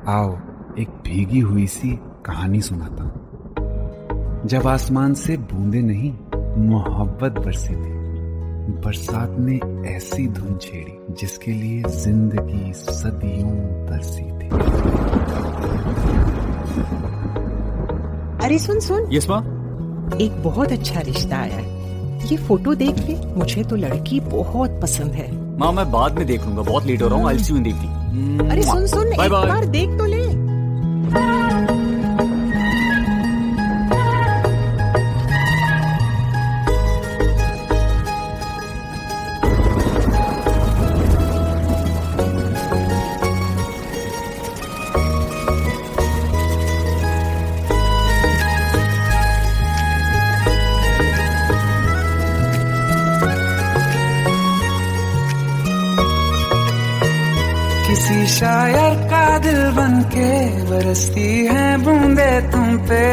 आओ एक भीगी हुई सी कहानी सुनाता हूं। जब आसमान से बूंदे नहीं मोहब्बत बरसी थी, बरसात ने ऐसी धुन छेड़ी जिसके लिए जिंदगी सदियों तरसी थी। अरे सुन सुन, यस माँ। एक बहुत अच्छा रिश्ता आया है। ये फोटो देख ले, मुझे तो लड़की बहुत पसंद है। माँ मैं बाद में देख लूंगा, बहुत लेट हो रहा हूँ। आई सी यू इन द इवनिंग। अरे सुन सुन, बाय एक बाय। बार देख तो ले। किसी शायर का दिल बनके बरसती है बूंदे तुम पे।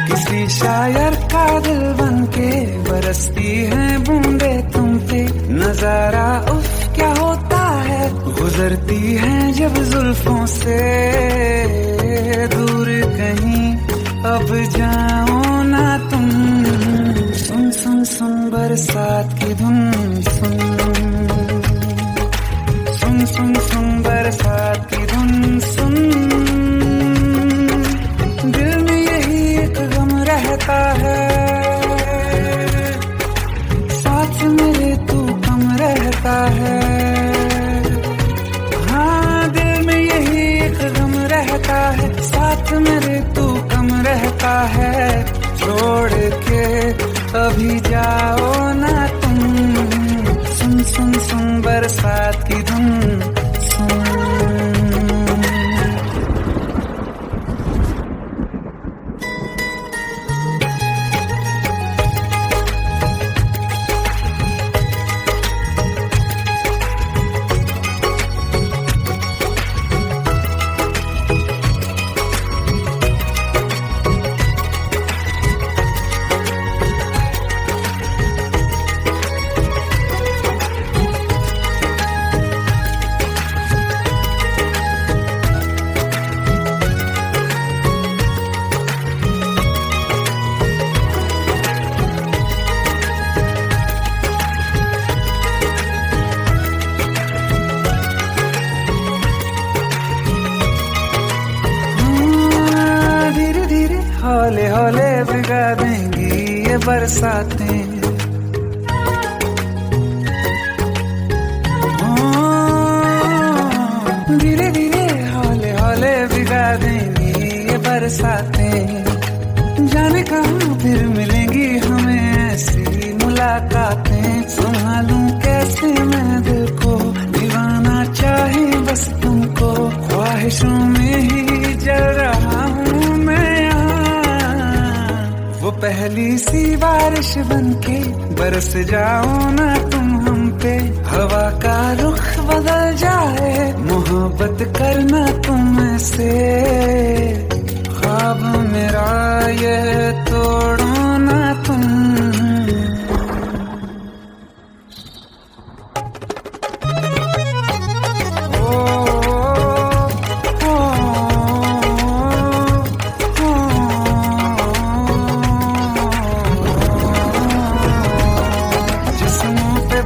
किसी शायर का दिल बनके बरसती है बूंदे तुम पे। नजारा उफ क्या होता है, गुजरती है जब जुल्फों से। दूर कहीं अब जाओ ना तुम, सुन सुन सुन बरसात की धुन। सुन सुन सुन सुन बरसात की धुन। सुन दिल में यही एक गम रहता है, साथ मेरे तू कम रहता है। हाँ दिल में यही एक गम रहता है, साथ मेरे तू कम रहता है। छोड़ के अभी जाओ ना तुम, सुन सुन सुन बरसात की धुन। सुन हौले हौले भिगा देंगी ये बरसातें। धीरे धीरे हौले हौले भिगा देंगी ये बरसातें। जाने कहाँ फिर मिलेंगी हमें ऐसी मुलाकातें। संभालूं कैसे मैं दिल को, दीवाना चाहे बस तुमको। ख्वाहिशों में ही जल रहा हूँ मैं। वो पहली सी बारिश बनके बरस जाओ ना तुम हम पे। हवा का रुख बदल जाए, मोहब्बत करना तुम से। ख्वाब मेरा ये तोड़ो ना तुम।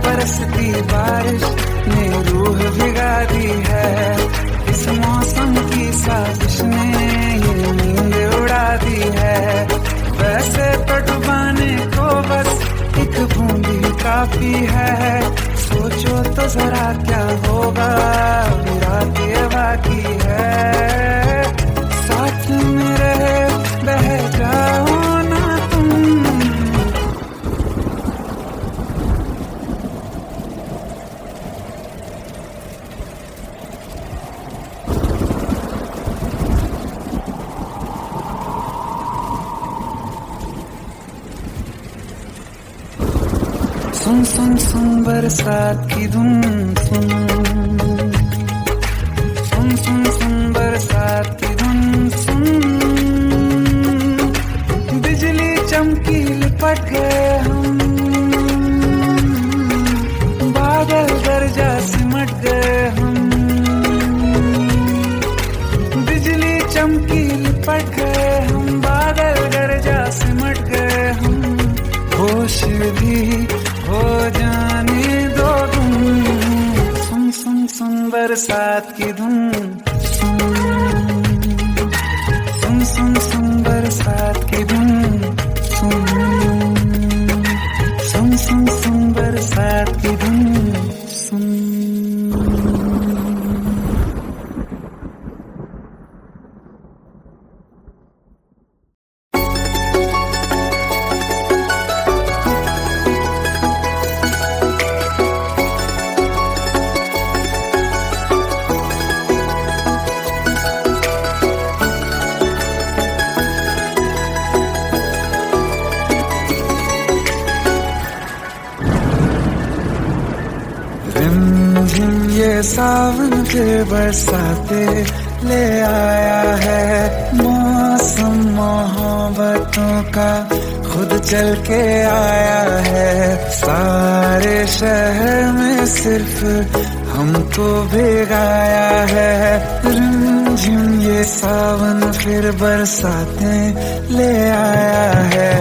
बरसती बारिश ने रूह भिगा दी है। इस मौसम की साजिश ने ये नींद उड़ा दी है। वैसे तो डुबाने को बस एक बूंदी काफी है। सोचो तो जरा क्या होगा, मेरा ये बाकी है। साथ मेरे बह जाओ ना तुम। सुन सुन सुन बरसात की धुन। सुन सुन सुन सुन बरसात की धुन। सुन बिजली चमकी लिपट गए हम, बादल भी हो जाने दो तुम। सुन सुन सुन बरसात की धुन, सुन सुन सुन सुन बरसात की धुन, सुन सुन सुन सुन बरसात की धुन, सुन। ये सावन के बरसाते ले आया है, मौसम मोहब्बतों का खुद चल के आया है। सारे शहर में सिर्फ हमको भिगाया है। रिमझिम ये सावन फिर बरसाते ले आया है।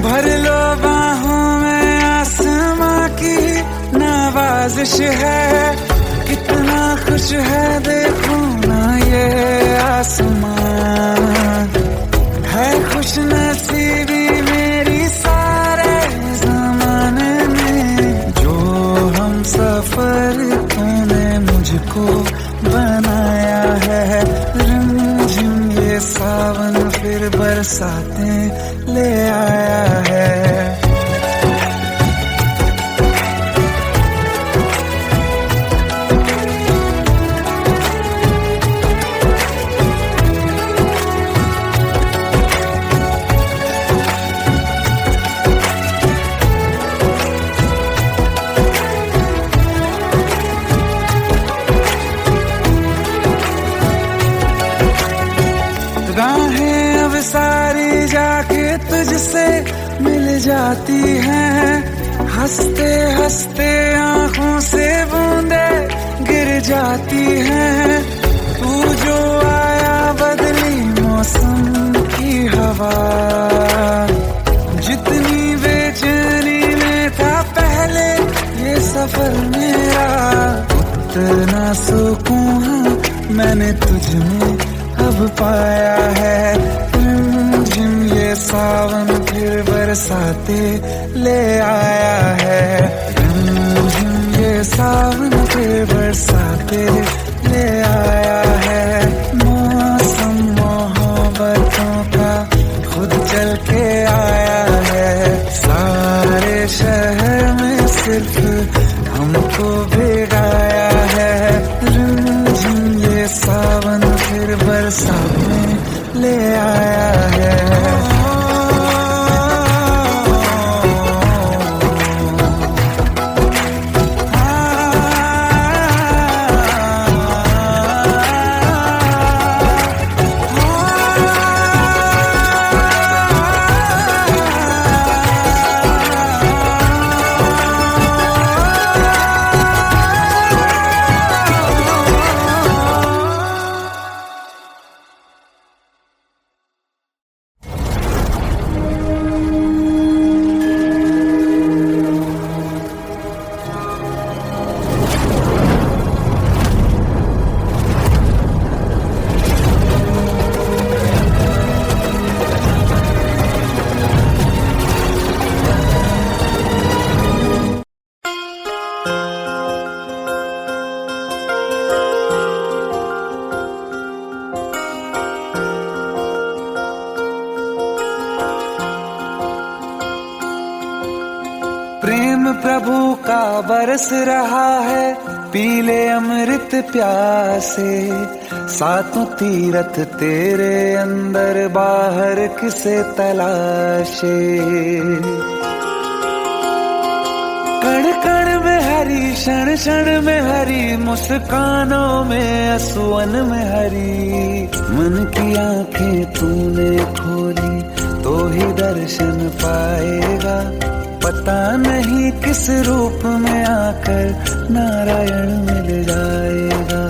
भर लो बाहों में आसमां की नवाजिश है। कितना खुश है देखो ना ये आसमां, है खुश नसीबी मेरी सारे ज़माने में। जो हम सफर तूने मुझको बनाया है। रिमझिम ये सावन फिर बरसाते ले आया है। राहें अब सारी जाके तुझसे मिल जाती हैं। हंसते हंसते आंखों से बूंदे गिर जाती हैं। तू जो आया बदली मौसम की हवा, जितनी बेचैनी में था पहले ये सफर मेरा, उतना सुकून मैंने तुझ में अब पाया है। रिमझिम ये सावन फिर बरसाते ले आया है। रिमझिम ये सावन फिर बरसाते ले आया है। मौसम मोहब्बतों का खुद चल के आया है। सारे शहर में सिर्फ हमको भिगाया है। रिमझिम ये सावन फिर बरसात में ले आया है। प्रेम प्रभु का बरस रहा है, पी ले अमृत प्यासे, सातों तीरथ तेरे अंदर बाहर किसे तलाशे। कण कण में हरी, क्षण क्षण में हरी, मुस्कानों में असुवन में हरी। मन की आंखें तूने खोली तो ही दर्शन पाएगा, पता नहीं किस रूप में आकर नारायण मिल जाएगा।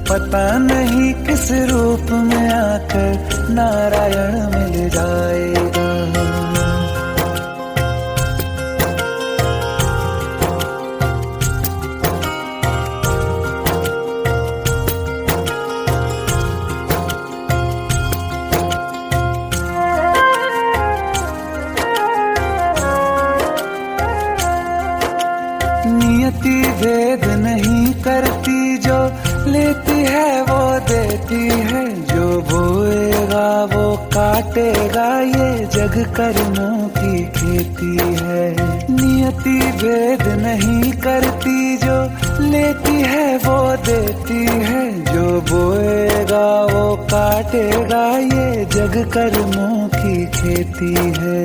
पता नहीं किस रूप में आकर नारायण मिल जाएगा। नियति भेद नहीं करती, जो लेती है वो देती है। जो बोएगा वो काटेगा, ये जग कर्मों की खेती है। नियति भेद नहीं करती, जो लेती है वो देती है। जो बोएगा वो काटेगा, ये जग कर्मों की खेती है।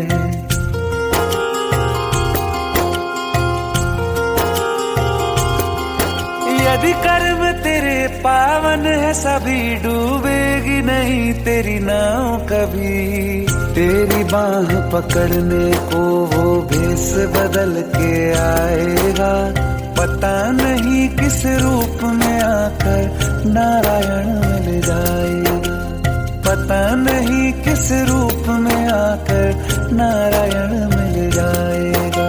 यदि कर्म तेरे पावन है, सभी डूबेगी नहीं तेरी नाव कभी। तेरी बाह पकड़ने को वो भेष बदल के आएगा, पता नहीं किस रूप में आकर नारायण मिल जाएगा। पता नहीं किस रूप में आकर नारायण मिल जाएगा।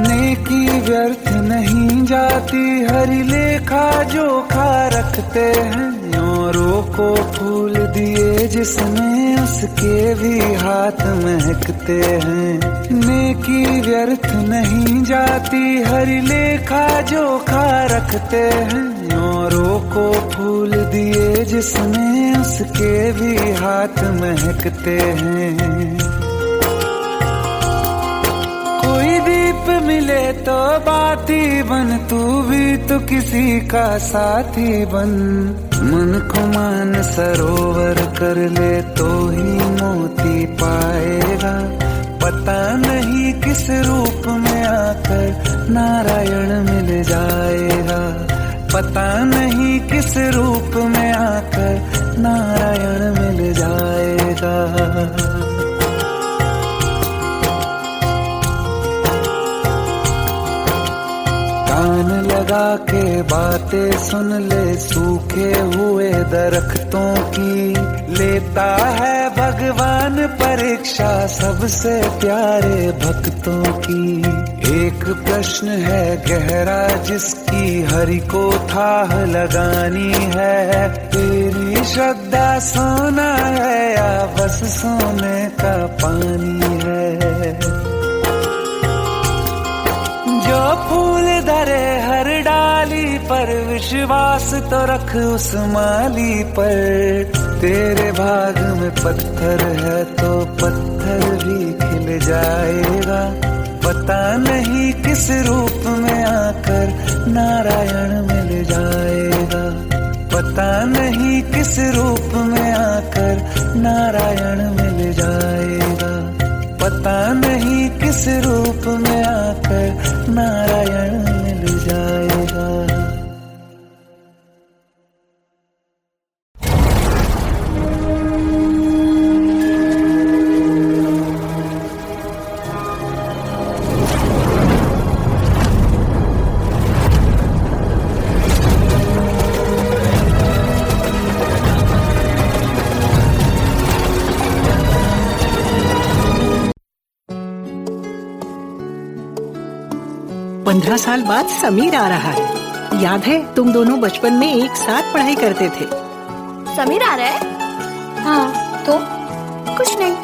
नेकी व्यर्थ नहीं जाती, हरि लेखा जोखा रखते हैं। औरों को फूल दिए जिसने, उसके भी हाथ महकते हैं। नेकी व्यर्थ नहीं जाती, हरि लेखा जोखा रखते हैं। औरों को फूल दिए जिसने, उसके भी हाथ महकते हैं। कोई दीप मिले तो बाती बन, तू भी तो किसी का साथी बन। मन को मान सरोवर कर ले तो ही मोती पाएगा, पता नहीं किस रूप में आकर नारायण मिल जाएगा। पता नहीं किस रूप में आकर नारायण मिल जाएगा। कान लगा के बातें सुन ले सूखे हुए दरख्तों की, लेता है भगवान परीक्षा सबसे प्यारे भक्तों की। एक प्रश्न है गहरा जिसकी हरि को थाह लगानी है, तेरी श्रद्धा सोना है या बस सोने का पानी है। जो फूल धरे हर डाली पर, विश्वास तो रख उस माली पर। तेरे भाग में पत्थर है तो पत्थर भी खिल जाएगा, पता नहीं किस रूप में आकर नारायण मिल जाएगा। पता नहीं किस रूप में आकर नारायण मिल जाएगा। पता नहीं किस रूप में आकर नारायण मिल जाएगा। पंद्रह साल बाद समीर आ रहा है। याद है तुम दोनों बचपन में एक साथ पढ़ाई करते थे। समीर आ रहा है? हाँ तो कुछ नहीं।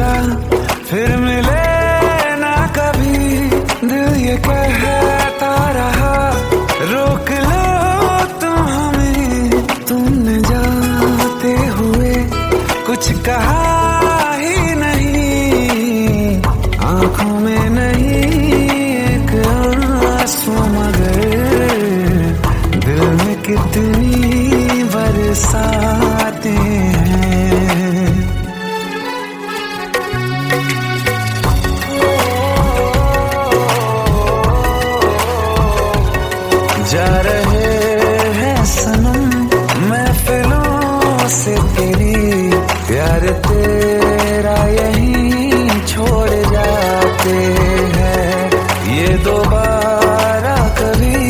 जुड़ा फिर मिले ना कभी, दिल ये कहता रहा रोक लो तुम हमें, तुमने जाते हुए कुछ कहा ही नहीं, आंखों में नहीं एक आंसू मगर दिल में कितनी बरसाते हैं। जा रहे हैं सनम महफिलों से तेरी, प्यार तेरा यहीं छोड़ जाते हैं, ये दोबारा कभी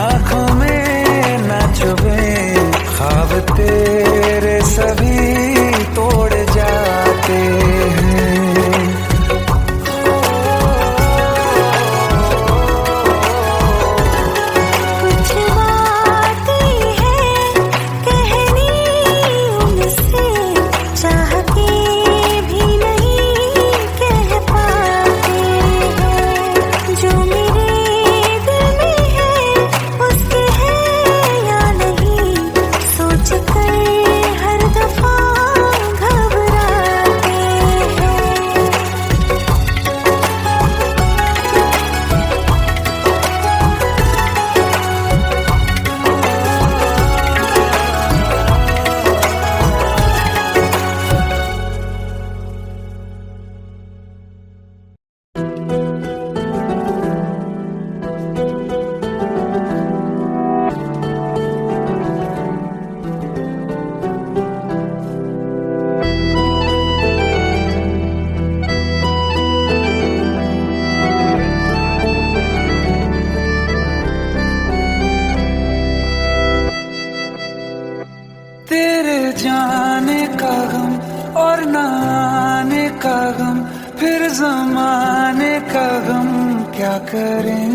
आंखों में न चुभे, ख्वाब तेरे सभी तोड़ जाते हैं। कुछ बातें हैं कहनी उनसे, चाह के भी नहीं कह पाते हैं, जो मेरे दिल में है उसके है या नहीं, सोच कर हर दफा घबराते हैं। तेरे जाने का गम और न आने का गम, फिर जमाने का गम क्या करें,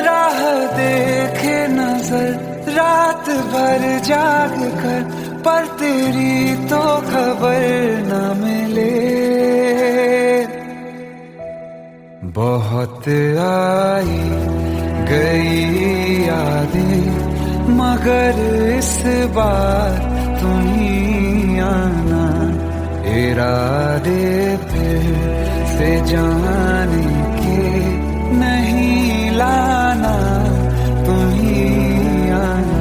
राह देखे नजर रात भर जाग कर, पर तेरी तो खबर न मिले। बहुत आई गई यादें मगर इस बार तुम ही आना, इरादे फिर से जाने के नहीं लाना, तुम ही आना।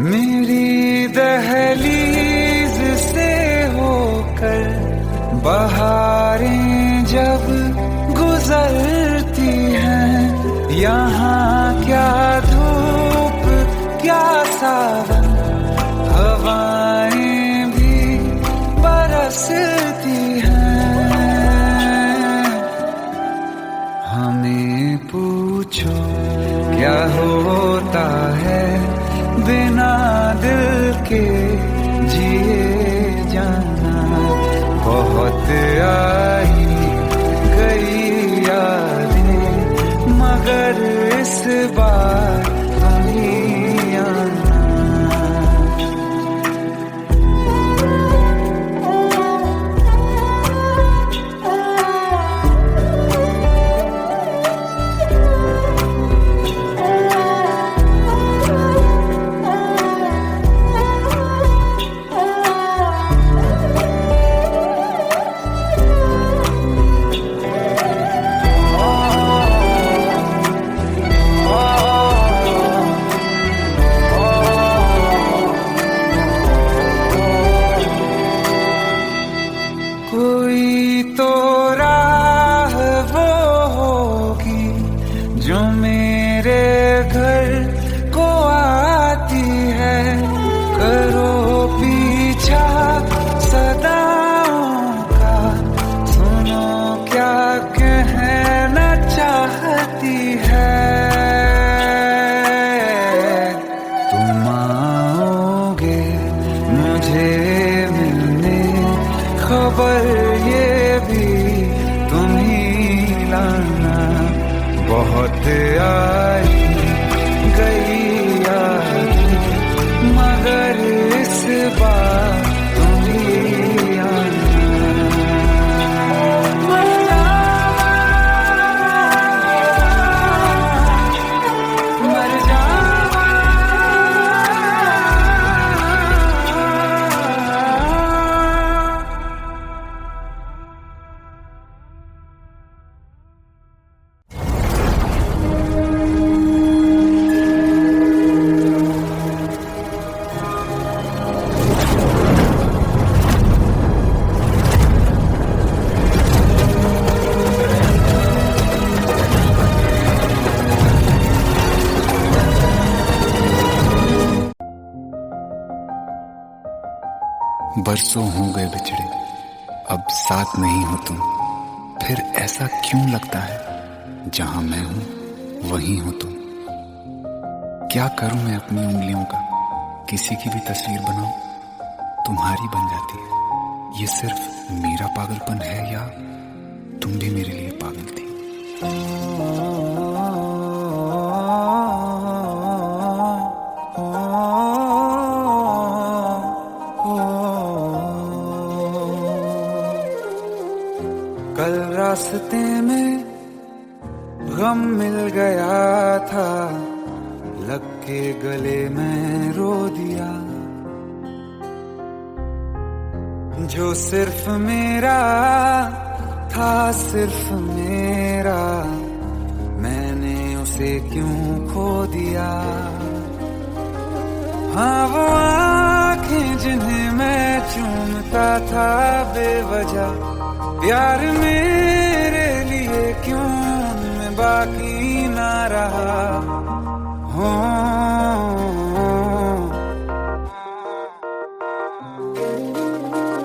मेरी दहलीज से होकर बहारें जब गुजरती हैं, यहाँ क्या धूप क्या सावन, हवाएं भी बरसती हैं। हमें पूछो क्या होता है बिना दिल के जिए जाना, बहुत आई गई यादें मगर पर ये भी तुम ही लाना। बहुत आई गई याद मगर इस बार तुम ही आना। मर जावा बरसों हो गए बिछड़े, अब साथ नहीं हो तुम। फिर ऐसा क्यों लगता है जहां मैं हूं वहीं हो तुम। क्या करूं मैं अपनी उंगलियों का, किसी की भी तस्वीर बनाऊं तुम्हारी बन जाती है। ये सिर्फ मेरा पागलपन है या तुम भी मेरे लिए पागल थी। कल रास्ते में गम मिल गया था, लग के गले में रो दिया। जो सिर्फ मेरा था, सिर्फ मेरा, मैंने उसे क्यों खो दिया। हाँ वो आँखें जिन्हें मैं चूमता था बेवजह, प्यार मेरे लिए क्यों उनमें बाकी ना रहा हो।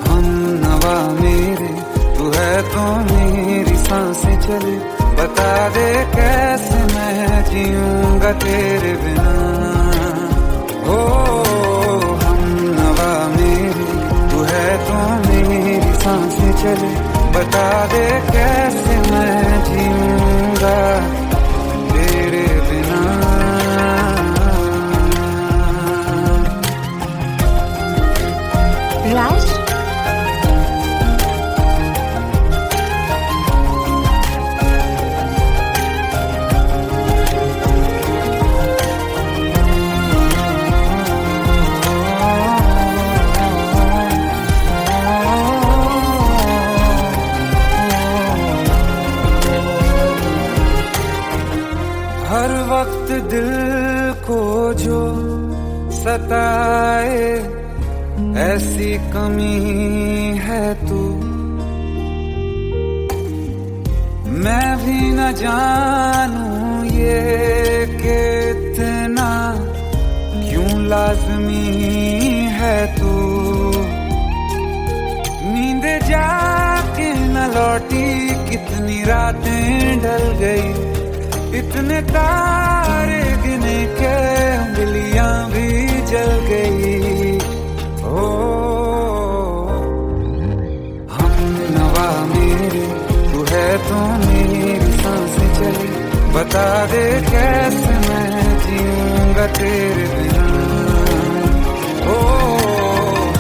हम नवा मेरे, तू है तो मेरी सांसें चले। बता दे कैसे मैं जीऊंगा तेरे बिना। हो हम नवा मेरे, तू है तो मेरी सांसें चले। बता दे कैसे मैं जीऊंगा तेरे बिना। राज, हर वक्त दिल को जो सताए ऐसी कमी है तू। मैं भी न जानूं ये कि इतना क्यों लाज़मी है तू। नींद जाके न लौटी, कितनी रातें ढल गई। इतने तारे गिने के उंगलियां भी जल गई। ओ हम नवा मेरे, तू है तो मेरी सांसें चली। बता दे कैसे मैं जीऊंगा तेरे बिना। ओ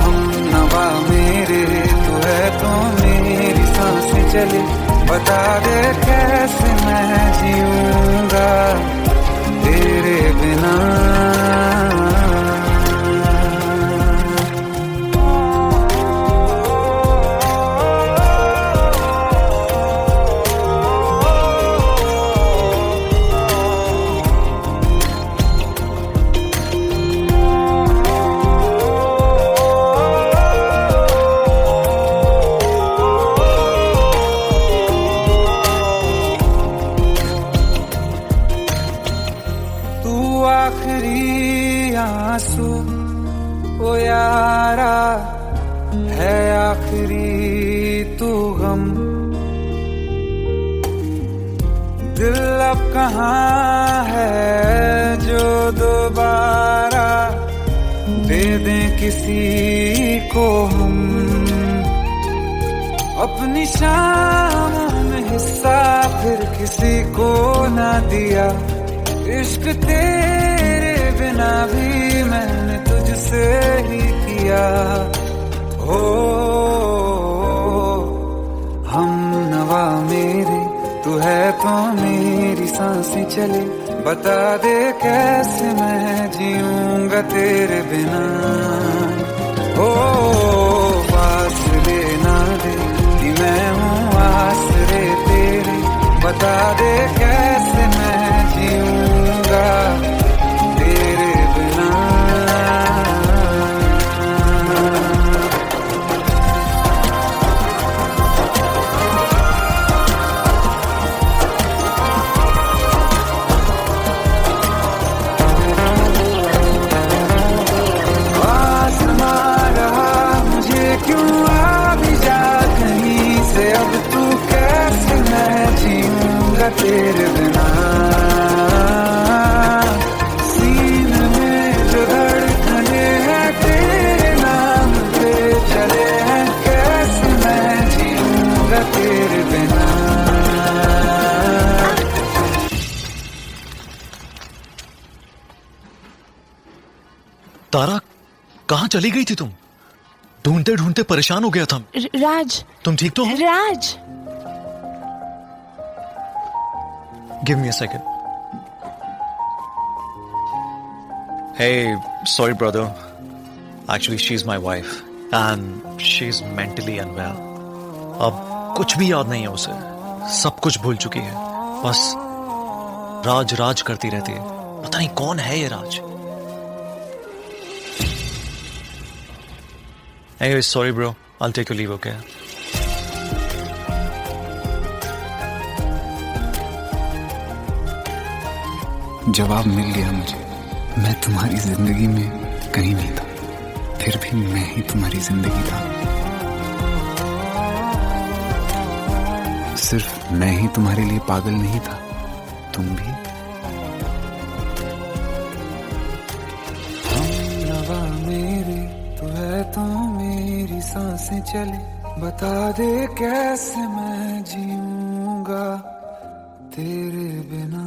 हम नवा मेरे, तू है तो मेरी सांसें चली। बता दे कैसे मैं जीऊंगा तेरे बिना। आखिरी आंसू ओ यारा है, आखिरी तू गम। दिल अब कहाँ है जो दोबारा दे दें किसी को हम। अपनी शामों में हिस्सा फिर किसी को ना दिया। इश्क तेरे बिना भी मैंने तुझसे ही किया। हो हम नवा मेरे, तू है तो मेरी सांसें चले। बता दे कैसे मैं जीऊंगा तेरे बिना। हो फासले ना दे कि मैं हूँ आसरे तेरे। बता दे कैसे मैं जीऊंगा तेरे बिना। अब तू कैसे मैं जीऊंगा तेरे बिना। सीने में जो धड़कने हैं तेरे नाम पे चले हैं। कैसे मैं जीऊंगा तेरे बिना। तारा, कहाँ चली गई थी तुम? ढूंढते ढूंढते परेशान हो गया था। राज, तुम ठीक तो हो? Raj, give me a second. Hey, sorry brother, actually she is my wife and she is mentally unwell. अब कुछ भी याद नहीं है उसे, सब कुछ भूल चुकी है। बस राज राज करती रहती है। पता नहीं कौन है ये राज। Anyway, sorry bro, I'll take your leave, okay? जवाब मिल गया मुझे। मैं तुम्हारी जिंदगी में कहीं नहीं था, फिर भी मैं ही तुम्हारी जिंदगी था। सिर्फ मैं ही तुम्हारे लिए पागल नहीं था, तुम भी। नवा मेरे, तू है तो मेरी सांसें चले। बता दे कैसे मैं जीऊंगा तेरे बिना।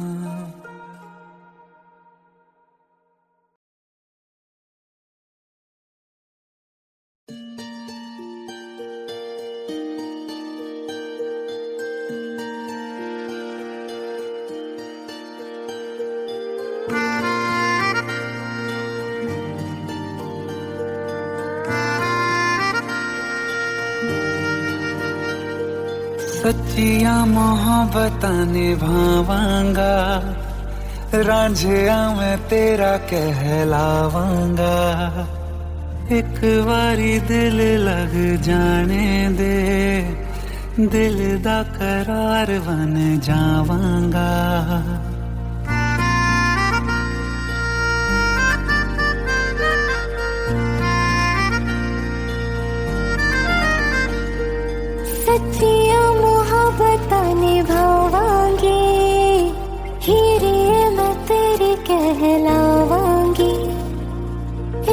सच्चिया मोहब्बतां निभावांगा, रांझिया मैं तेरा कहलावांगा। एक बारी दिल लग जाने दे, दिल दा करार बन जावांगा। सच्चिया मोहब्बतां निभावांगी, हीरे मैं तेरी कहलावांगी।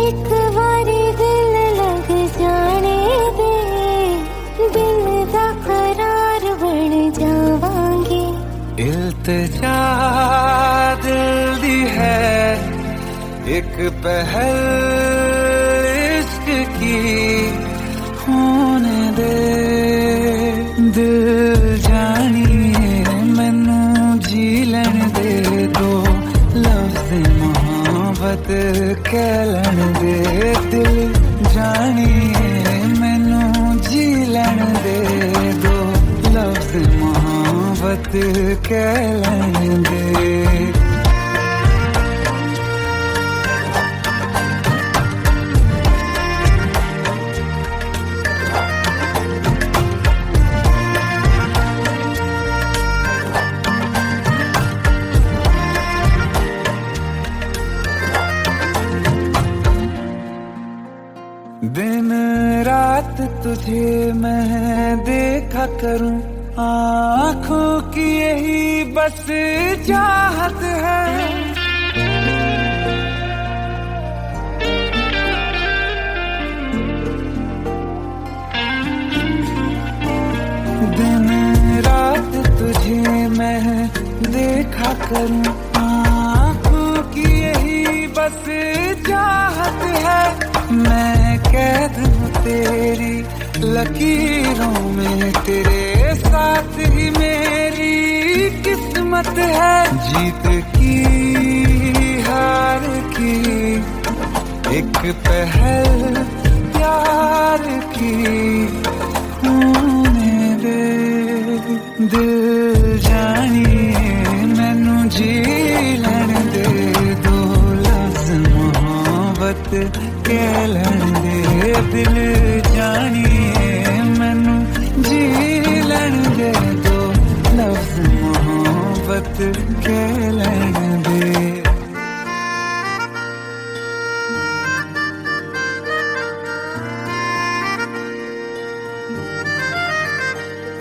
एक बारी दिल लग जाने दे, दिल दा करार बन जावांगी। इल्तिजा दिल दी है एक पहल इश्क की, होने दे दिल जानिए मैनू जी लैन दे। दो लफ्ज़ मोहब्बत कह लैन दे, दिल जानिए मैनू जी लैन दे। दो लफ्ज़ मोहब्बत कह लैन दे। दिन रात तुझे मैं देखा करूं, आँखों की यही बस चाहत है। करूं, आँखों की यही बस चाहत है, मैं कैद हूँ तेरी लकीरों में, तेरे साथ ही मेरी किस्मत है, जीत की हार की एक पहल प्यार की होने दे, दिल जानिए मैनू जी लैण दे, दो लफ्ज़ मोहब्बत कह लैण दे, दिल जानिए मैनू जी लैण दे, दो लफ्ज़ मोहब्बत कह लैण दे।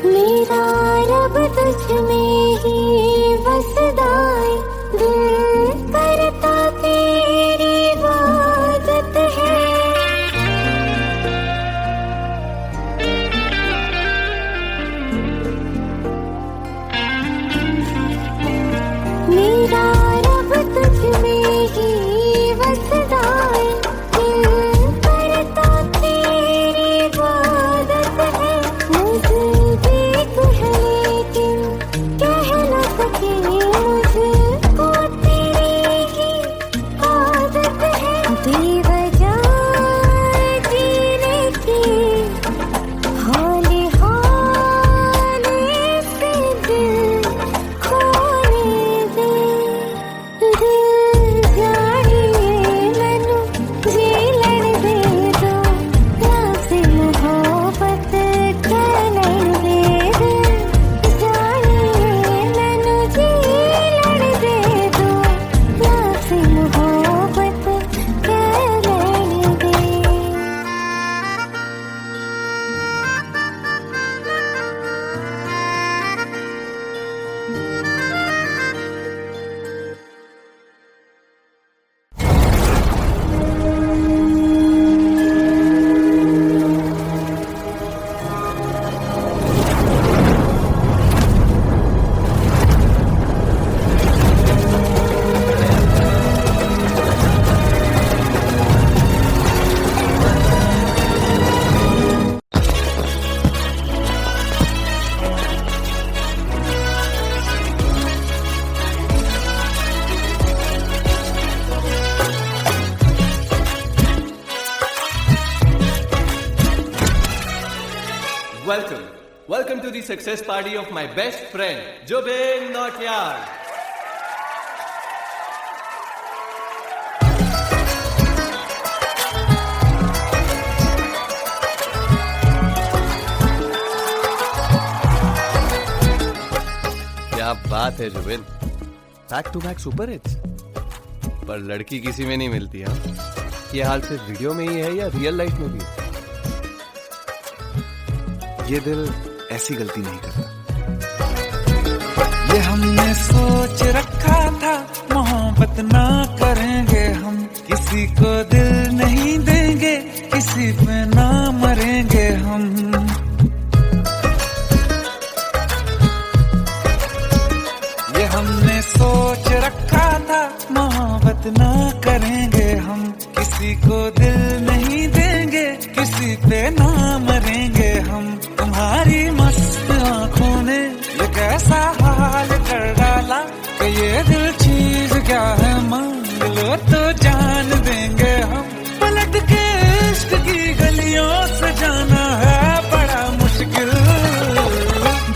मेरा रब तुझ में ही बसदा है, दिल करता तेरी इबादत है, मेरा रब तुझ में ही बसदा है, दिल करता तेरी इबादत है, मुझे देख है लेकिन कह न सके, मुझको तेरी ही आदत है, बेवजह जीने की हौले हौले से दिल खोने दे, दिल जानिए मैनू जी लैण दे, दो लफ्ज़ मोहब्बत कह लैण दे, दिल जानिए मैनू जी लैण दे, दो लफ्ज़ मोहब्बत कह लैण दे। Welcome to the success party of my best friend, Jobin Notyard. क्या बात है Jubin, back to back super hits. पर लड़की किसी में नहीं मिलती है, ये हाल सिर्फ वीडियो में ही है या रियल लाइफ में भी? ये दिल ऐसी गलती नहीं करता। ये हमने सोच रखा था मोहब्बत ना करेंगे हम, किसी को दिल नहीं देंगे, किसी पे ना मरेंगे हम। ये हमने सोच रखा था मोहब्बत ना करेंगे हम, किसी को दिल नहीं देंगे, किसी पे ना मरेंगे हम। तुम्हारी मस्त आंखों ने ये कैसा हाल कर डाला कि ये दिल चीज क्या है, मांग लो तो जान देंगे हम। पलट के इश्क की गलियों से जाना है बड़ा मुश्किल,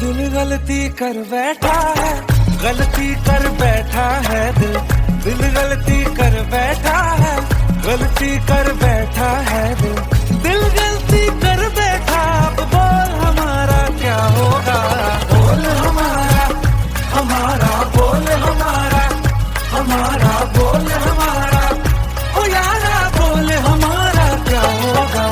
दिल गलती कर बैठा है, गलती कर बैठा है दिल, दिल गलती कर बैठा है, गलती कर बैठा है दिल, दिल गलती कर बैठा। अब बोल हमारा क्या होगा, बोल हमारा, हमारा बोल हमारा, हमारा बोल हमारा, ओ यारा बोल हमारा क्या होगा।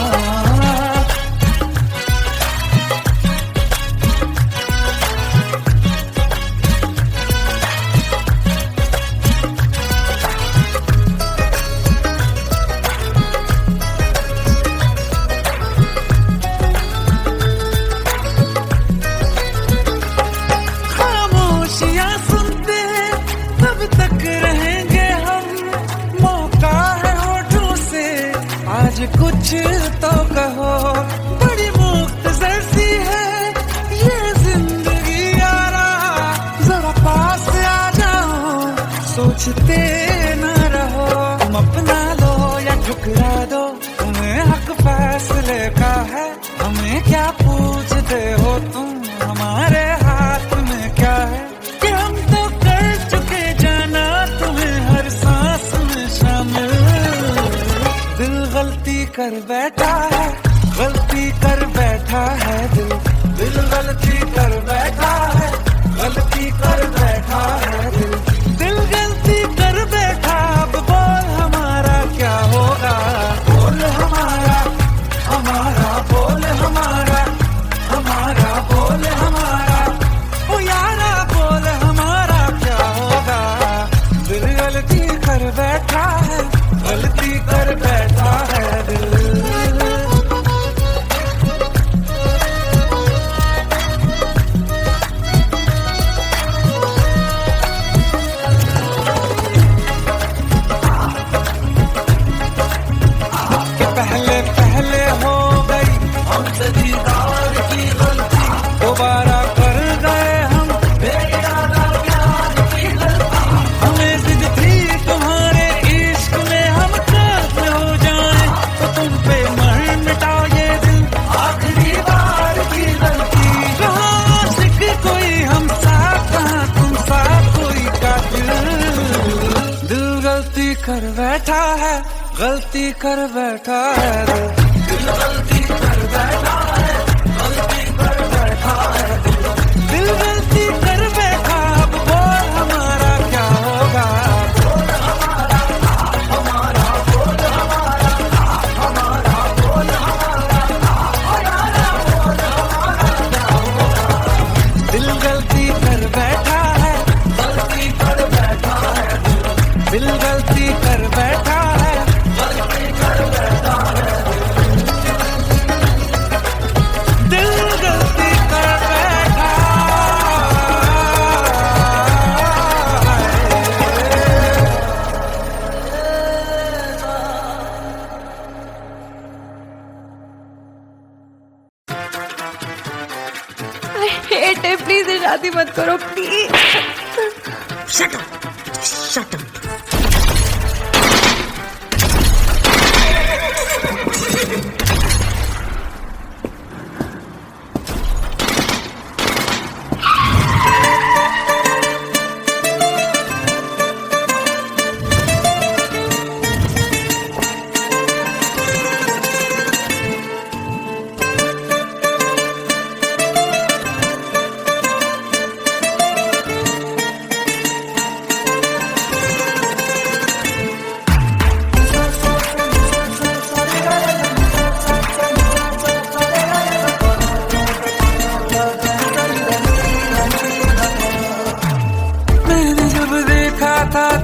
मुझे कुछ तो कहो, बड़ी मुख्तसर सी है ये जिंदगी यारा, जरा पास आ जाओ, सोचते न रहो, तुम अपना लो या ठुकरा दो, तुम्हें हक फैसले का है, हमें क्या पूछते हो तुम, हमारे हाथ में क्या है, कि हम तो कर चुके जाना तुम्हें हर सांस में शामिल। दिल गलती कर बैठा है, गलती कर बैठा है दिल, दिल गलती कर बैठा है, गलती कर बैठा है दिल, दिल गलती कर बैठा। अब बोल हमारा क्या होगा, बोल हमारा, हमारा बोल हमारा, हमारा बोल हमारा, ओ यारा बोल हमारा क्या होगा। दिल गलती कर बैठा है, गलती कर बैठा है दिल। पहले पहले हो गई हमसे दीदार की गलती, दोबारा कर गए हम बेइरादा प्यार की गलती, हमें जिद थी तुम्हारे इश्क में हम काफिर हो जाएं, तो तुम पे मर मिटा ये दिल, आखिरी बार की गलती, कहाँ आशिक कोई हम साथ, कहाँ तुम साथ कोई कातिल। दिल गलती कर बैठा है, गलती कर बैठा है दिल गलती कर बैठा है, गलती कर बैठा है दिल गलती कर बैठा। अब बोल हमारा क्या होगा, बोल हमारा, हमारा बोल हमारा, हमारा बोल हमारा, हमारा बोल हमारा क्या होगा। दिल गलती कर बैठा है, गलती कर बैठा है दिल गलती कर बैठा है, गलती कर बैठा है दिल गलती कर बैठा हेट है, प्लीज शादी मत करो please. Shut up, shut up.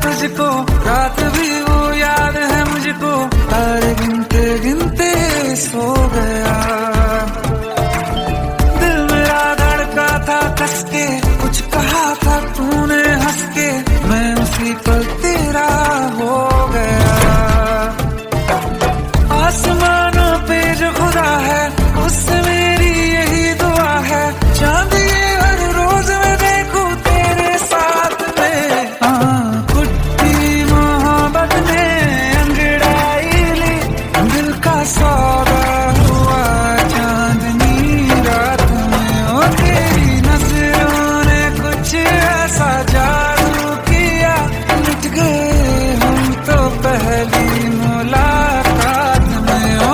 तुझको रात भी वो याद है मुझको, तारे गिनते गिनते सो गया, दिल मेरा धड़का था कस के, कुछ कहा था तूने हंस के, मैं उसी पल तेरा हो गया। आसमानों पे जो खुदा है उससे मेरी यही दुआ है, चांद ये हर रोज मैं देखूं तेरे साथ में। सौदा हुआ चांदनी रात में, ओ तेरी नजरों ने कुछ ऐसा जादू किया, मिट गए हम तो पहली मुलाकात में। ओ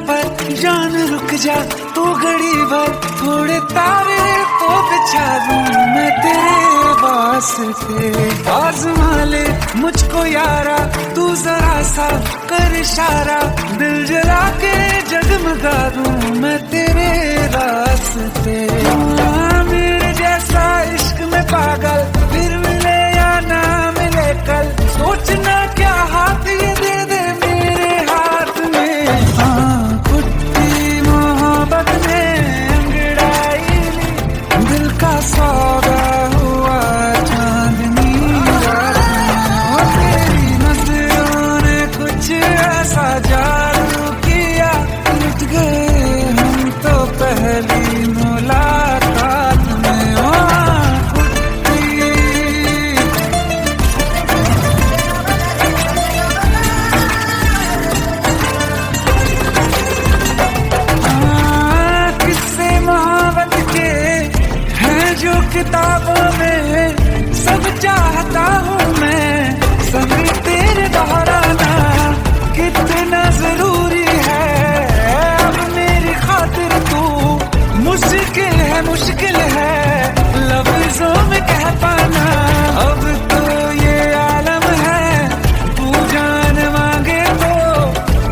पर जान रुक जा तू घड़ी भर, थोड़े तारे तो बिछा दूं मैं तेरे वास्ते। आज़मा ले मुझको यारा तू जरा सा कर इशारा, दिल जला के जगमगा दूं मैं तेरे रास्ते। मेरे जैसा इश्क में पागल फिर मिले या ना मिले कल, सोचना क्या हाथ ये दे दे मेरे हाथ में। हाँ कुट्टी मोहब्बत में अंगड़ाई ली, दिल का सौदा हुआ चांदनी रात में। और तेरी नजरों ने कुछ ऐसा जादू किया, लुट गए हम तो पहली मुलाकात में। ओ किताबों में सब चाहता हूँ मैं, सब तेरे दोहराना कितना जरूरी है। अब मेरी खातिर तू मुश्किल है लफ्जों में कह पाना। अब तो ये आलम है तू जान मांगे तो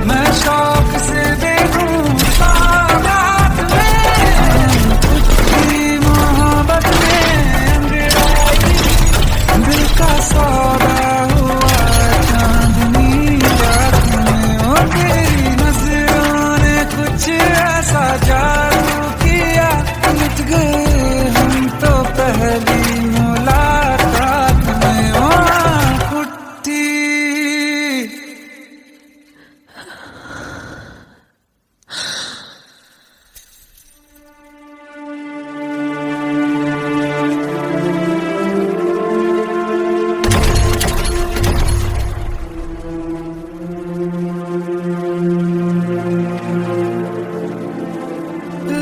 मैं शौक से दे दूँ सौगात में। तुझी मोहब्बत दिल का सौदा हुआ चांदनी रात में। और तेरी नजरों ने कुछ ऐसा जादू किया, लुट गए हम तो पहली मुलाकात में। ओ कुट्टी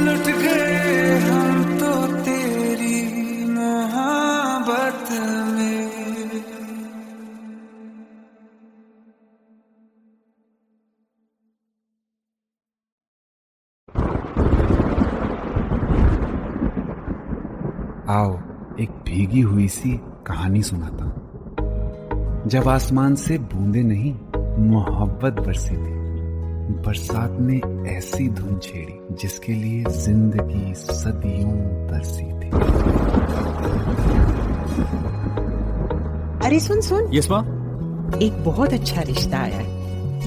लुट गए हम तो तेरी मोहब्बत में। आओ एक भीगी हुई सी कहानी सुनाता हूं। जब आसमान से बूंदे नहीं मोहब्बत बरसी थी, बरसात ने ऐसी धुन छेड़ी जिसके लिए जिंदगी सदियों तरसी थी। अरे सुन सुन, यस माँ। एक बहुत अच्छा रिश्ता आया है,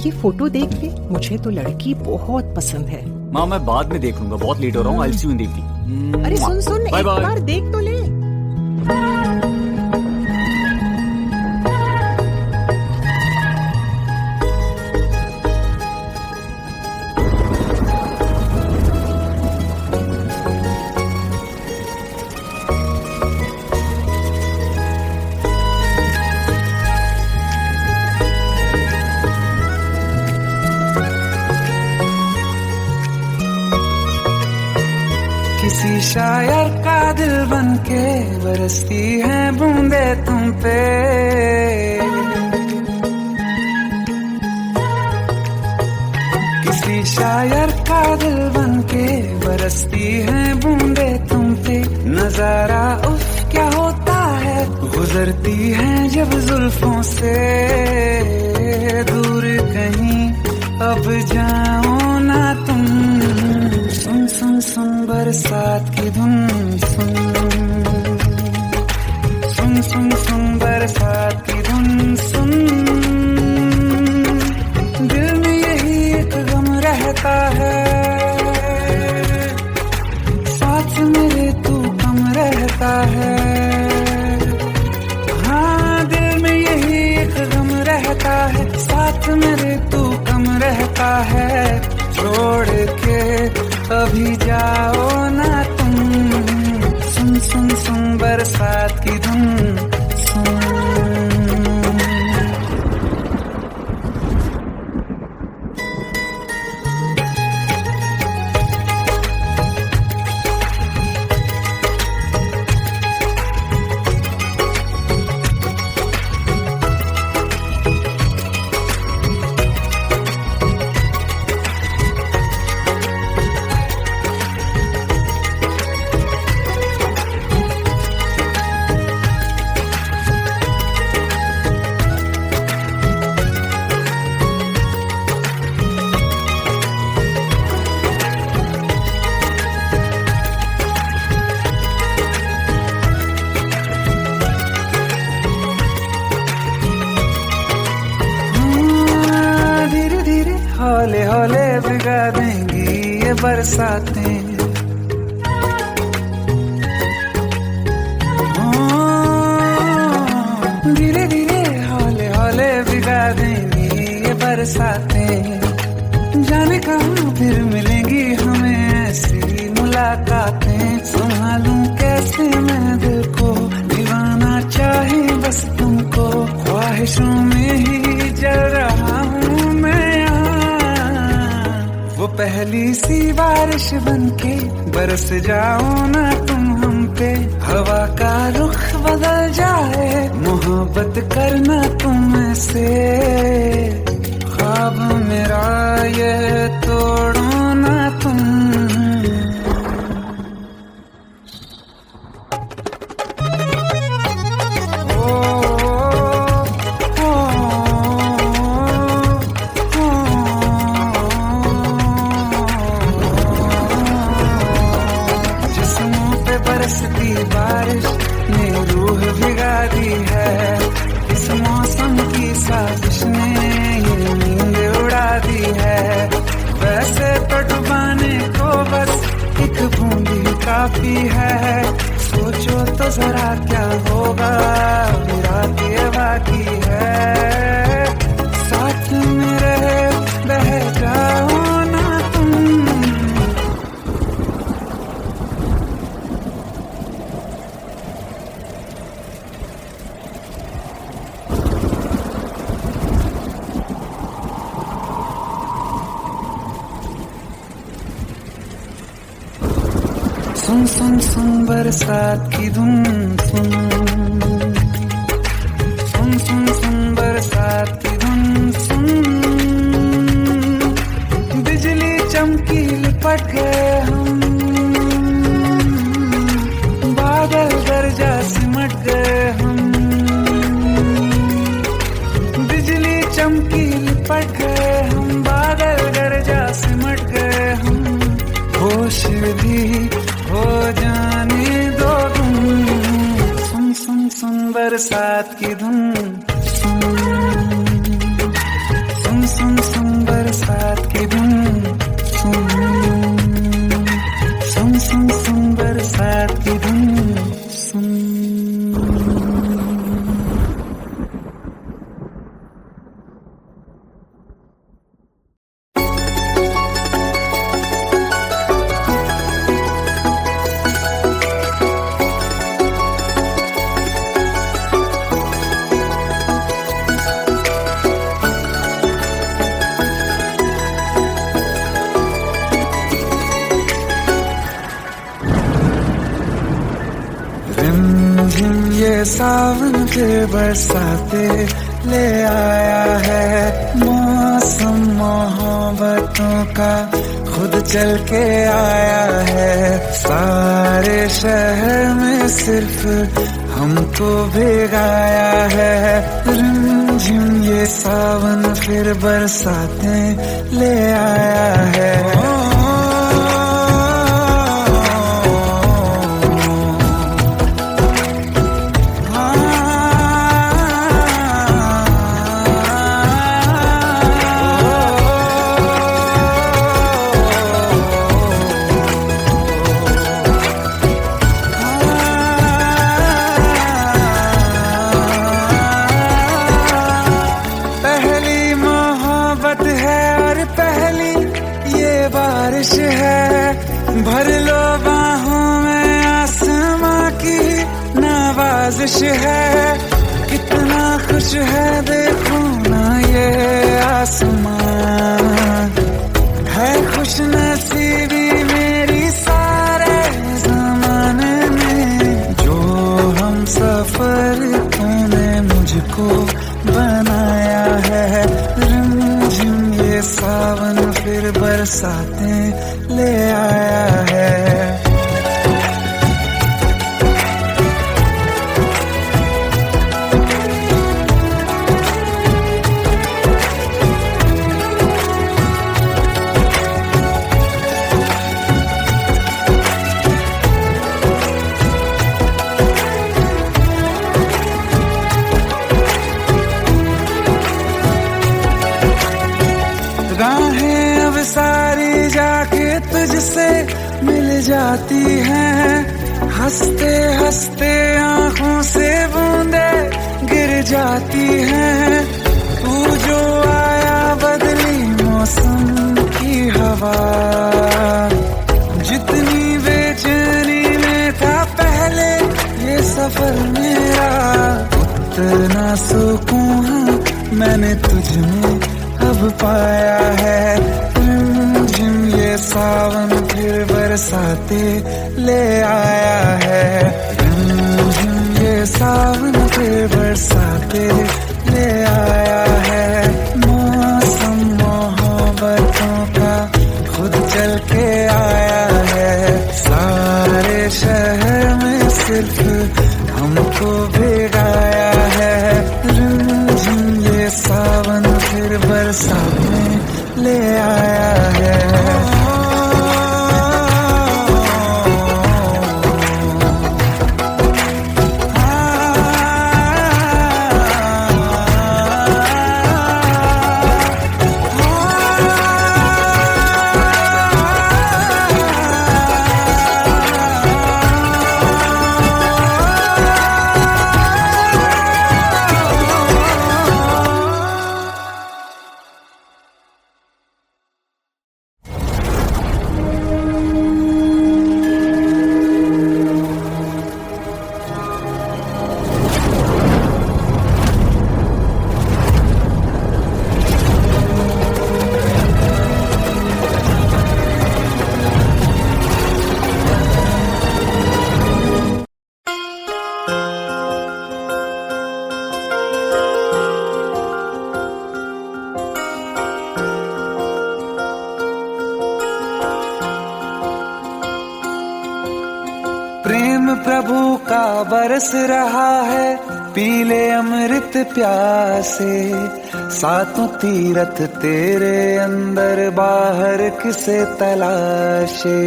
ये फोटो देख ले। मुझे तो लड़की बहुत पसंद है। माँ मैं बाद में देख लूंगा, बहुत लेट हो रहा हूँ। I will see you in the evening. अरे सुन सुन, बाय एक बाय। बार देख तो ले। किसी शायर का दिल बन के बरसती है बूंदे तुम पे। किसी शायर का दिल बन के बरसती है बूंदे तुम पे। नजारा उफ क्या होता है, गुजरती है जब जुल्फों से दूर कहीं अब जाओ ना तुम। सुन सुन सुन बरसात की धुन, सुन सुन सुन सुन बरसात की धुन सुन। दिल में यही एक गम रहता है, साथ मेरे तू कम रहता है। हाँ दिल में यही एक गम रहता है, साथ मेरे तू कम रहता है। छोड़ के अभी जाओ ना तुम। सुन सुन सुन बरसात की धुन सुन। ये बरसातें। धीरे धीरे हौले हौले भिगा देंगी ये बरसातें। जाने कहाँ फिर मिलेंगी हमें ऐसी मुलाकातें। संभालूं कैसे मैं दिल को, दीवाना चाहे बस तुमको। ख्वाहिशों में ही जल रहा हूँ मैं यहाँ। वो पहली सी बारिश बनके बरस जाओ ना तुम हम पे। हवा का रुख बदल जाए, मोहब्बत करना तुम से। ख्वाब मेरा ये तोड़ो ना तुम। जिस्मों पे बरसती बारिश ने रूह भिगा दी है। इस मौसम की साजिश ने ये नींद उड़ा दी है। वैसे तो डुबाने को बस एक बूंदी काफी है। सोचो तो जरा क्या होगा, मेरा ये बाकी है। साथ मेरे बह जाओ ना तुम। सुन सुन सुन बरसात की धुन सुन। सुन सुन सुन बरसात की धुन सुन। बिजली चमकी लिपट गए हम, बादल गरजा सिमट गए हम। बिजली चमकी लिपट गए हम, बादल गरजा सिमट गए हम। होश भी हो जाने दो तुम। सुन सुन सुन बरसात की धुन सुन। सुन सुन सुन बरसात की धुन सुन। सुन सुन सुन बरसात की धुन सुन। ये सावन के बरसाते ले आया है। मौसम मोहब्बतों का खुद चल के आया है। सारे शहर में सिर्फ हमको भिगाया है। रिमझिम ये सावन फिर बरसाते ले आया है। भर लो बाहों में आसमां की नवाजिश है। कितना खुश है देखो ना ये आसमां। है खुश नसीबी मेरी सारे जमाने में। जो हम सफर तूने मुझको बनाया है। रिमझिम ये सावन फिर बरसातें ले आया है। राहें अब सारी जाके तुझ जाती हैं, हंसते हंसते आंखों से बूंदे गिर जाती हैं। तू जो आया बदली मौसम की हवा, जितनी बेचैनी में था पहले ये सफर मेरा, उतना सुकून मैंने तुझ में अब पाया है। रिमझिम ये सावन फिर बरसाते ले आया है, रिमझिम ये सावन फिर बरसाते ले आया है। मौसम मोहब्बतों का खुद चल के आया है, सारे शहर में सिर्फ हमको भिगाया है। रिमझिम ये सावन फिर बरसात में ले आया है। प्रेम प्रभु का बरस रहा है, पीले अमृत प्यासे। सातों तीरथ तेरे अंदर बाहर किसे तलाशे।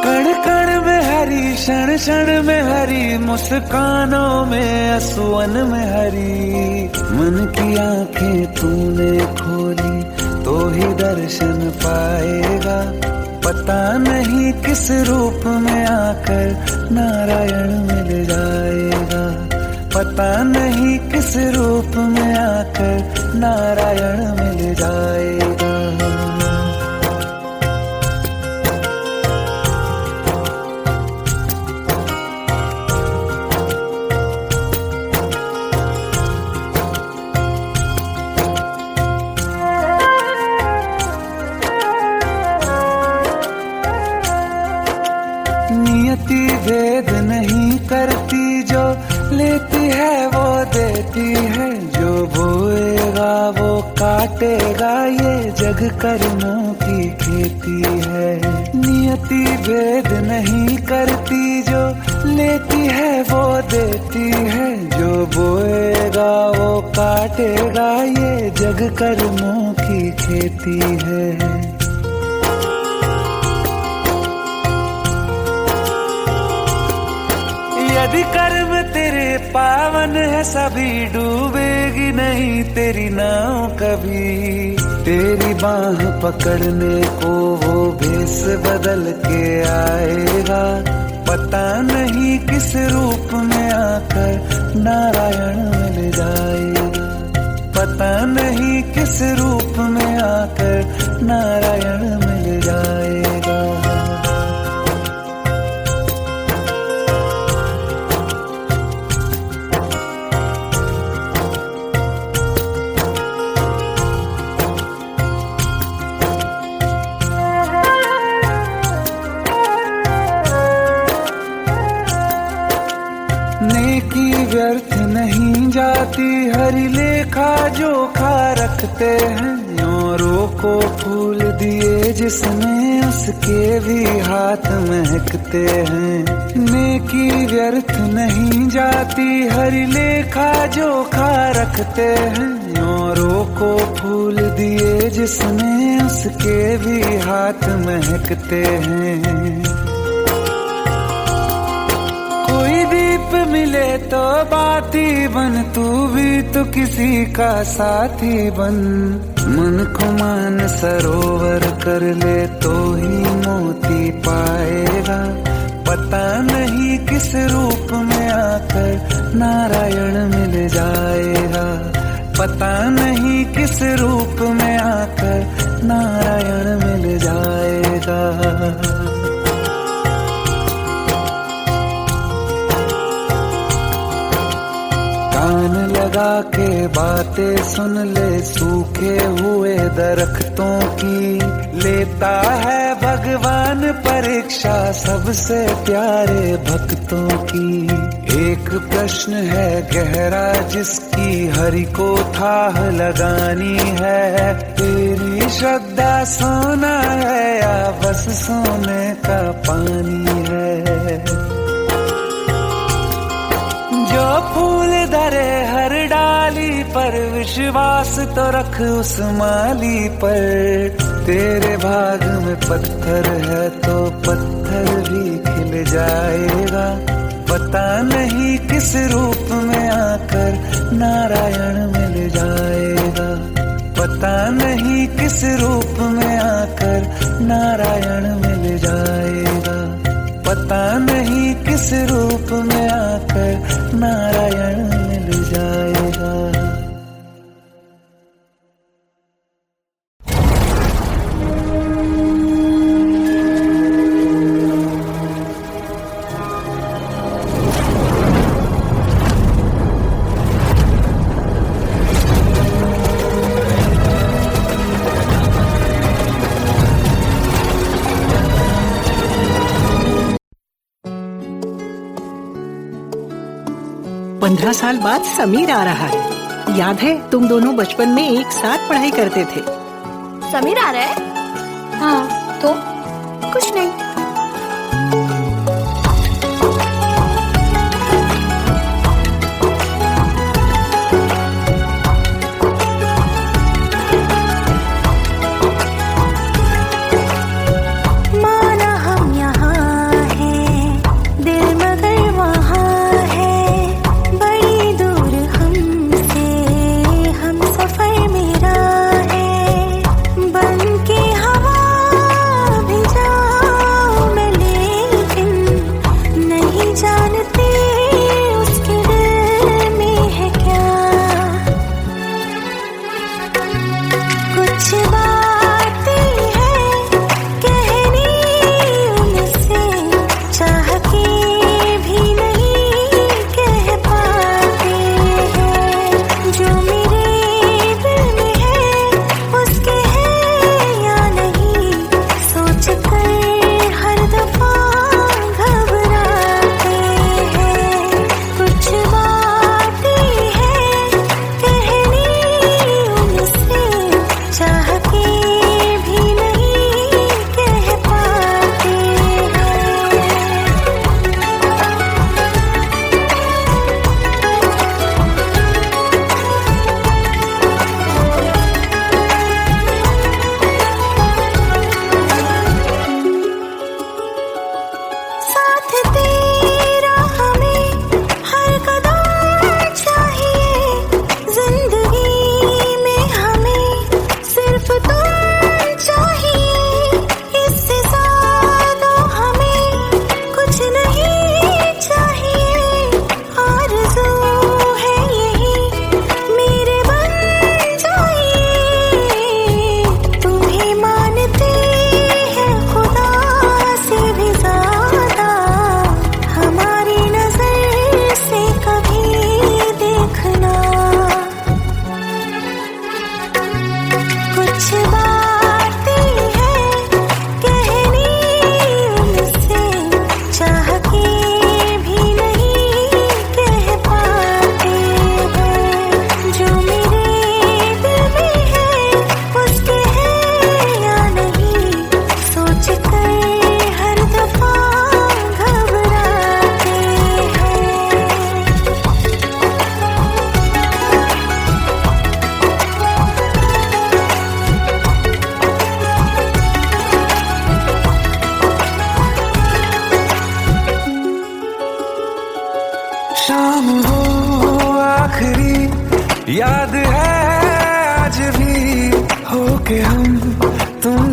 कण कण में हरी, क्षण क्षण में हरी, मुस्कानों में असुवन में हरी। मन की आंखें तूने खोली तो ही दर्शन पाएगा, पता नहीं किस रूप में आकर नारायण मिल जाएगा, पता नहीं किस रूप में आकर नारायण मिल जाएगा। नियति भेद नहीं करती, जो लेती है वो देती है। जो बोएगा वो काटेगा, ये जग कर्मों की खेती है। नियति भेद नहीं करती, जो लेती है वो देती है। जो बोएगा वो काटेगा, ये जग कर्मों की खेती है। यदि कर्म तेरे पावन है, सभी डूबेगी नहीं तेरी नाव कभी। तेरी बाह पकड़ने को वो भेष बदल के आएगा, पता नहीं किस रूप में आकर नारायण मिल जाएगा, पता नहीं किस रूप में आकर नारायण मिल जाएगा। नेकी व्यर्थ नहीं जाती, हरि लेखा जोखा रखते हैं। औरों को फूल दिए जिसने, उसके भी हाथ महकते हैं। नेकी व्यर्थ नहीं जाती, हरि लेखा जोखा रखते हैं। औरों को फूल दिए जिसने, उसके भी हाथ महकते हैं। कोई दीप मिले तो बाती बन, तू भी तो किसी का साथी बन। मन को मान सरोवर कर ले तो ही मोती पाएगा, पता नहीं किस रूप में आकर नारायण मिल जाएगा, पता नहीं किस रूप में आकर नारायण मिल जाएगा। कान लगा के बातें सुन ले सूखे हुए दरख्तों की, लेता है भगवान परीक्षा सबसे प्यारे भक्तों की। एक प्रश्न है गहरा जिसकी हरि को थाह लगानी है, तेरी श्रद्धा सोना है या बस सोने का पानी है। जो फूल धरे हर डाली पर विश्वास तो रख उस माली पर, तेरे भाग में पत्थर है तो पत्थर भी खिल जाएगा, पता नहीं किस रूप में आकर नारायण मिल जाएगा, पता नहीं किस रूप में आकर नारायण मिल जाएगा, पता नहीं किस रूप में आकर नारायण मिल जाएगा। पंद्रह साल बाद समीर आ रहा है। याद है तुम दोनों बचपन में एक साथ पढ़ाई करते थे। समीर आ रहा है? हाँ तो कुछ नहीं। बन के हवा भी जा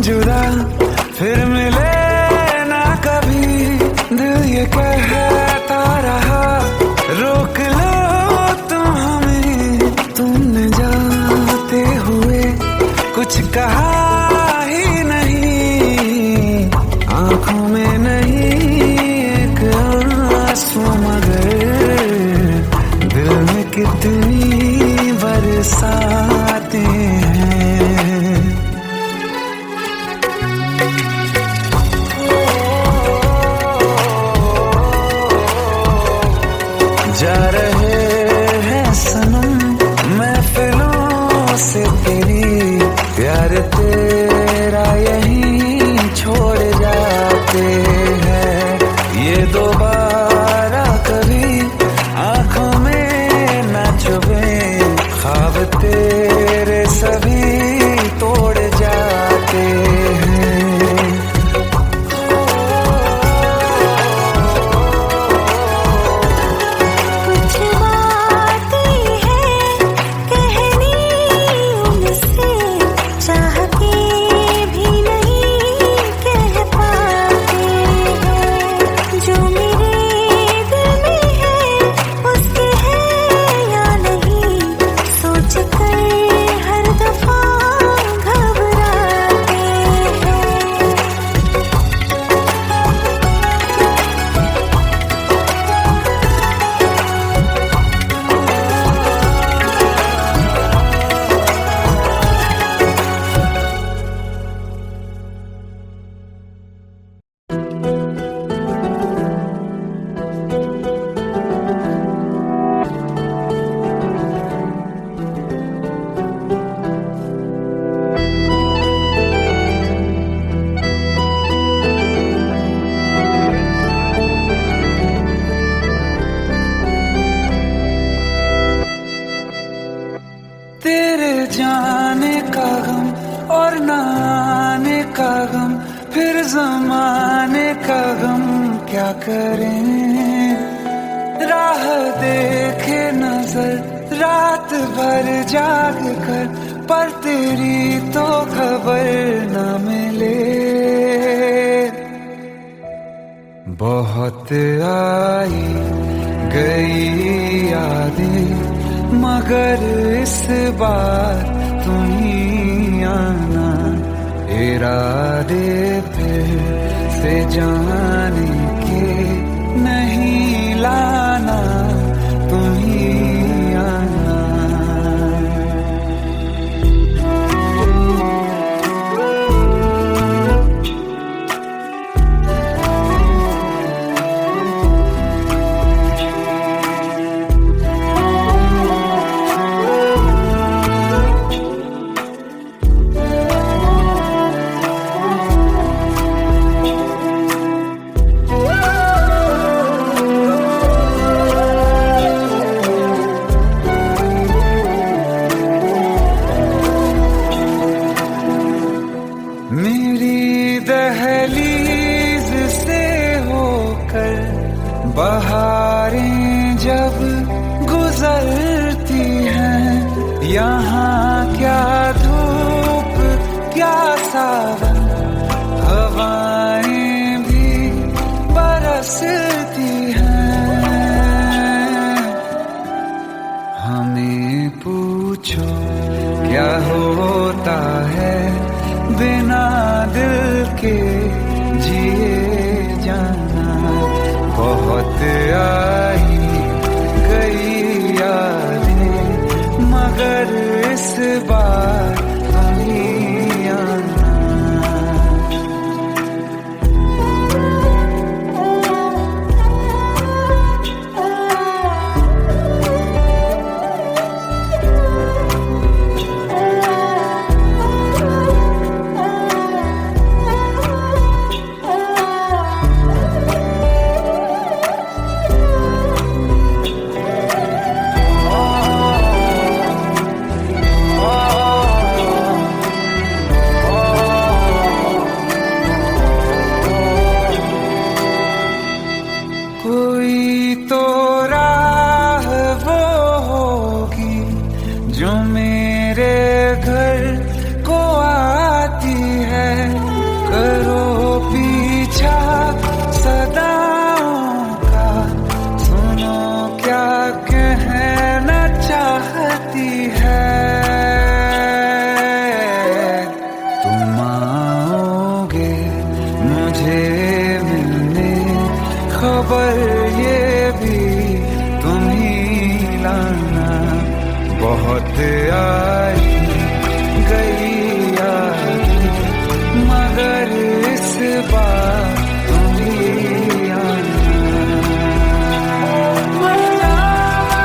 जुदा फिर मिले ना कभी, दिल ये कहता रहा रोक लो तुम हमें, तुमने जाते हुए कुछ कहा ही नहीं, आंखों में नहीं एक आंसू मगर दिल में कितनी बरसाते हैं। जा रहे हैं सनम महफिलों से तेरी, प्यार तेरा यहीं छोड़ जाते हैं, ये दोबारा कभी आंखों में न चुभे, ख्वाब तेरे सभी तोड़ जाते हैं। कुछ बातें हैं कहनी उनसे, चाह के भी नहीं कह पाते हैं, जो मेरे दिल में है उसके है या नहीं, सोच कर हर दफा घबराते हैं। तेरे जाने का गम और न आने का गम, फिर जमाने का गम क्या करें, राह देखे नजर रात भर जाग कर, पर तेरी तो खबर न मिले। बहुत आई गई यादें मगर इस बार तुम ही आना, इरादे फिर से जाने के नहीं लाना, तुम ही आना। मेरी दहलीज से होकर बहारें जब गुजरती हैं, यहाँ क्या धूप क्या सावन, हवाएं भी बरसती हैं। हमें पूछो क्या होता है बिना दिल के जिए जाना, बहुत आई गई यादें मगर इस बार नहीं आना। तुम आओगे मुझे मिलने, खबर ये भी तुम ही लाना। बहुत आई गई याद मगर इस बार तुम ही आना। मर जावा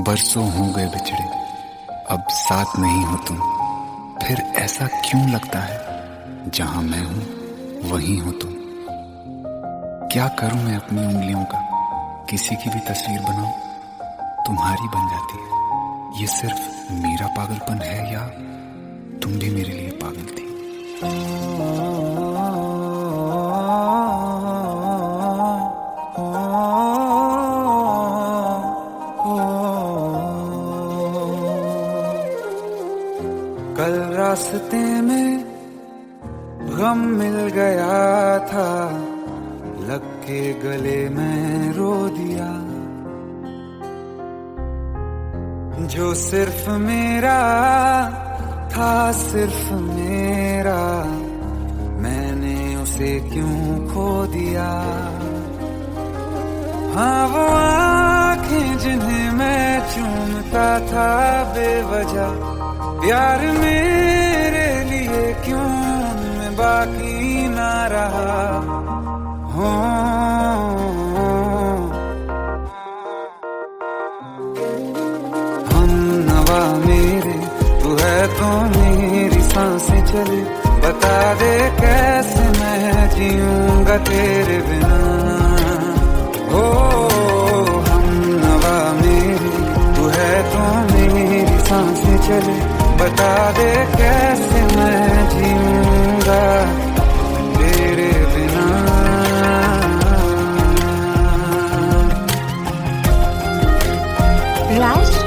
बरसों हो गए बिछड़े, अब साथ नहीं हो तुम। फिर ऐसा क्यों लगता है जहां मैं हूं वहीं हो तुम। क्या करूं मैं अपनी उंगलियों का, किसी की भी तस्वीर बनाऊं तुम्हारी बन जाती है। ये सिर्फ मेरा पागलपन है या तुम भी मेरे लिए पागल थी। कल रास्ते में गम मिल गया था, लग के गले में रो दिया। जो सिर्फ मेरा था, सिर्फ मेरा, मैंने उसे क्यों खो दिया। हाँ वो आँखें जिन्हें मैं चूमता था बेवजह, प्यार मेरे लिए क्यों मैं बाकी ना रहा। हो हम नवा मेरे, तू है तो मेरी सांसें चले। बता दे कैसे मैं जीऊंगा तेरे बिना। हो हम नवा मेरे, तू है तो मेरी सांसें चले। बता दे कैसे मैं जीऊंगा तेरे बिना। राज,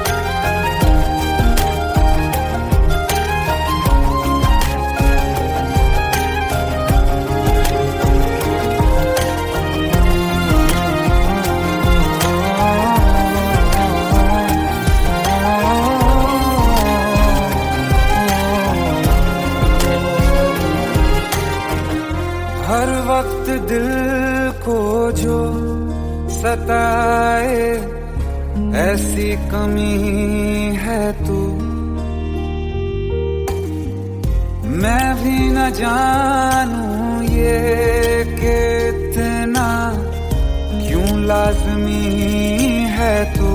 हर वक्त दिल को जो सताए, ऐसी कमी है तू। मैं भी न जानूं ये कि इतना क्यों लाज़मी है तू।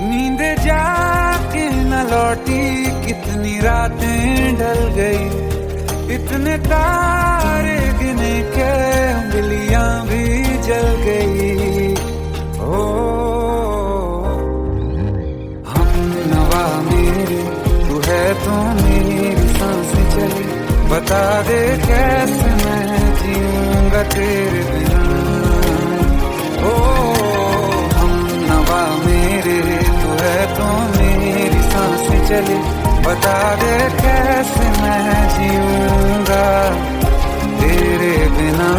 नींद जाके न लौटी, कितनी रातें ढल गई। इतने तारे गिने के उंगलियां भी जल गई। ओ हम नवा मेरे, तू है तो मेरी सांसें चली। बता दे कैसे मैं जीऊंगा तेरे बिना। ओ हम नवा मेरे, तू है तो मेरी सांसें चली। बता दे कैसे मैं जीऊंगा तेरे बिना।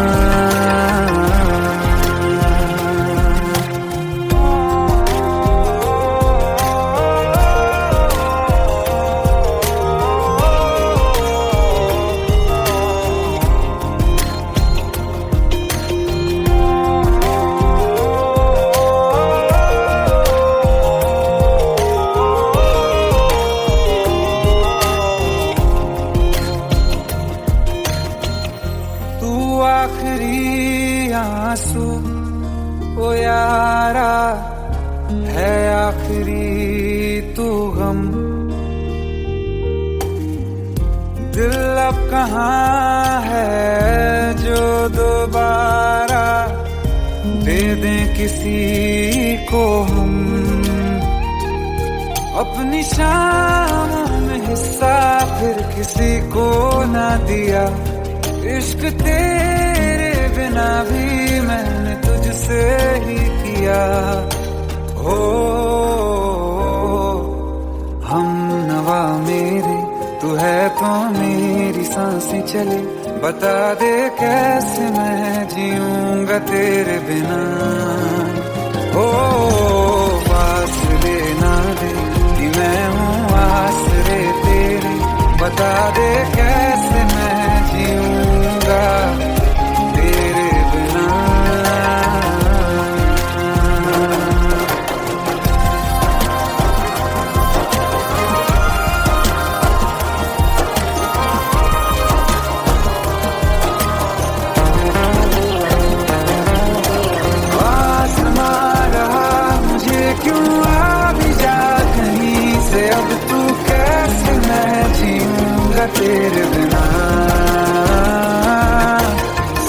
आखिरी आंसू ओ यारा है, आखिरी तू गम। दिल अब कहाँ है जो दोबारा किसी को हम अपनी शामों में हिस्सा फिर किसी को ना दिया। इश्क तेरे बिना भी मैंने तुझसे ही किया। हो हम नवा मेरे तू है तो मेरी सांसें चले। बता दे कैसे मैं जीऊंगा तेरे बिना। हो फासले ना दे कि मैं हूँ आसरे तेरे। बता दे कैसे मैं जीऊंगा तेरे बिना। क्यों आ भी जा कहीं से अब तू कैसे मैं जीऊंगा तेरे बिना।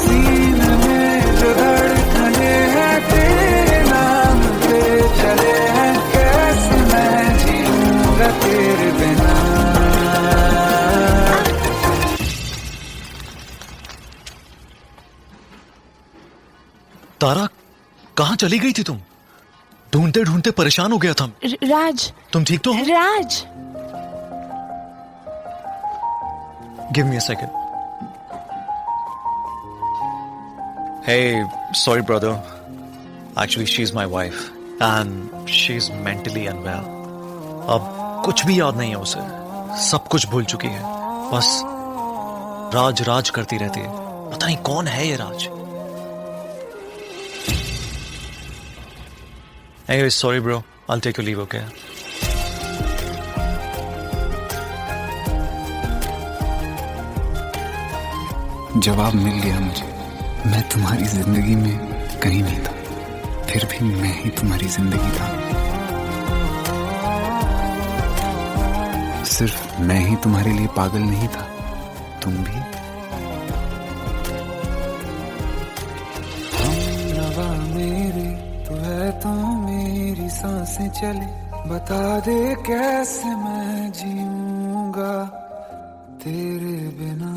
सीने में जो धड़कने हैं तेरे नाम पे चले हैं। कैसे मैं जीऊंगा तेरे बिना। तारा कहाँ चली गई थी तुम? ढूंढते ढूंढते परेशान हो गया था। राज, तुम ठीक तो हो? Raj, give me a second. Hey, sorry brother. Actually, she's my wife and she's mentally unwell. अब कुछ भी याद नहीं है उसे, सब कुछ भूल चुकी है। बस राज राज करती रहती है। पता नहीं कौन है ये राज। Anyway, sorry bro. I'll take your leave, okay? जवाब मिल गया मुझे। मैं तुम्हारी जिंदगी में कहीं नहीं था, फिर भी मैं ही तुम्हारी जिंदगी था। सिर्फ मैं ही तुम्हारे लिए पागल नहीं था, तुम भी। नवा मेरे तू है तो मेरी सांसें चले। बता दे कैसे मैं जीऊंगा तेरे बिना।